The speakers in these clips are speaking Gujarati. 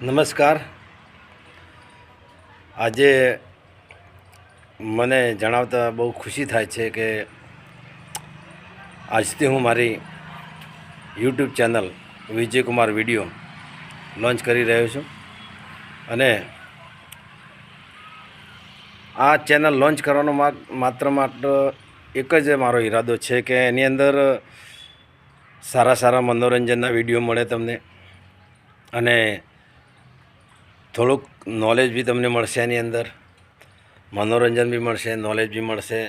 નમસ્કાર. આજે મને જણાવતા બહુ ખુશી થાય છે કે આજથી હું મારી YouTube channel Vijaykumar video launch કરી રહ્યો છું. અને આ ચેનલ લોન્ચ કરવાનો માત્ર એક જ મારો ઈરાદો છે કે એની અંદર સારા મનોરંજનના વિડીયો મળે તમને, અને થોડુંક નોલેજ બી તમને મળશે. એની અંદર મનોરંજન બી મળશે, નોલેજ બી મળશે,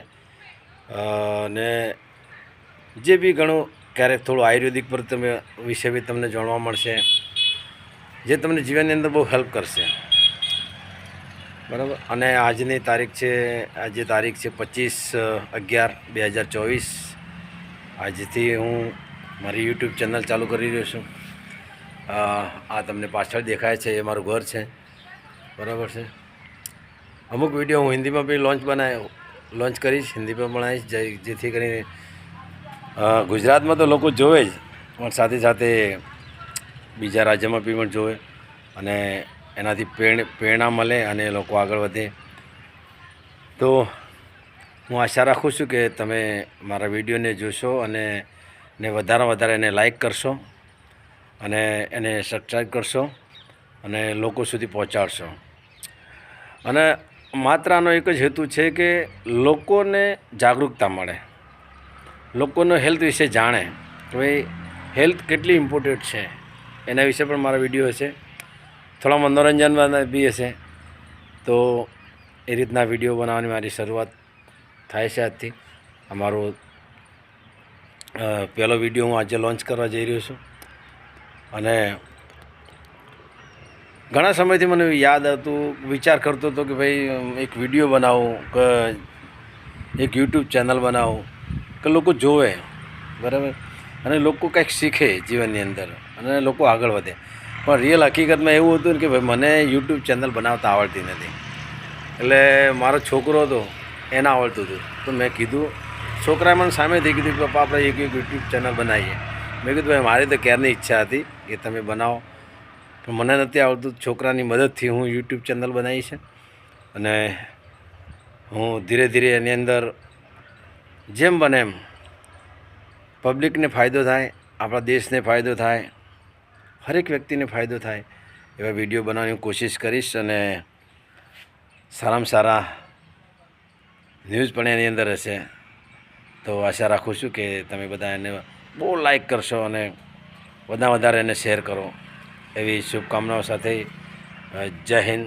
અને જે બી ઘણું ક્યારેક થોડું આયુર્વેદિક પર વિશે બી તમને જાણવા મળશે, જે તમને જીવનની અંદર બહુ હેલ્પ કરશે. બરાબર. અને આજે તારીખ છે 25/11/2024. આજથી હું મારી યુટ્યુબ ચેનલ ચાલુ કરી રહ્યો છું. આ તમને પાછળ દેખાય છે એ મારું ઘર છે. બરાબર છે. અમુક વિડીયો હું હિન્દીમાં બી લોન્ચ કરીશ, હિન્દીમાં બનાવીશ, જેથી કરીને ગુજરાતમાં તો લોકો જોવે જ, પણ સાથે બીજા રાજ્યમાં બી પણ જોવે અને એનાથી પ્રેરણા મળે અને લોકો આગળ વધે. તો હું આશા રાખું છું કે તમે મારા વિડીયોને જોશો અને વધારે એને લાઈક કરશો અને એને સબસ્ક્રાઈબ કરશો અને લોકો સુધી પહોંચાડશો. અને માત્ર આનો એક જ હેતુ છે કે લોકોને જાગૃતતા મળે, લોકોનો હેલ્થ વિશે જાણે કે ભાઈ હેલ્થ કેટલી ઇમ્પોર્ટન્ટ છે. એના વિશે પણ મારા વિડીયો હશે, થોડા મનોરંજન બી હશે. તો એ રીતના વિડીયો બનાવવાની મારી શરૂઆત થાય છે આજથી. અમારો પહેલો વિડીયો હું આજે લોન્ચ કરવા જઈ રહ્યો છું. અને ઘણા સમયથી મને યાદ હતું, વિચાર કરતો હતો કે ભાઈ એક વિડીયો બનાવું, કે એક યુટ્યુબ ચેનલ બનાવું કે લોકો જોવે, બરાબર, અને લોકો કંઈક શીખે જીવનની અંદર અને લોકો આગળ વધે. પણ રિયલ હકીકતમાં એવું હતું ને કે ભાઈ મને યુટ્યુબ ચેનલ બનાવતા આવડતી નથી. એટલે મારો છોકરો હતો, એને આવડતું હતું. તો મેં કીધું, છોકરાએ મને સામેથી કીધું કે પપ્પા આપણે એક યુટ્યુબ ચેનલ બનાવીએ. મેં કીધું ભાઈ મારી તો ક્યારની ઈચ્છા હતી કે તમે બનાવો, પણ મને નથી આવડતું. છોકરાની મદદથી હું યુટ્યુબ ચેનલ બનાવી છે. અને હું ધીરે એની અંદર જેમ બને એમ પબ્લિકને ફાયદો થાય, આપણા દેશને ફાયદો થાય, હરેક વ્યક્તિને ફાયદો થાય એવા વિડીયો બનાવવાની કોશિશ કરીશ. અને સારામાં સારા ન્યૂઝ પણ એની અંદર હશે. તો આશા રાખું છું કે તમે બધા એને બહુ લાઈક કરશો અને વધારે એને શેર કરો, એવી શુભકામનાઓ સાથે જય હિન્દ,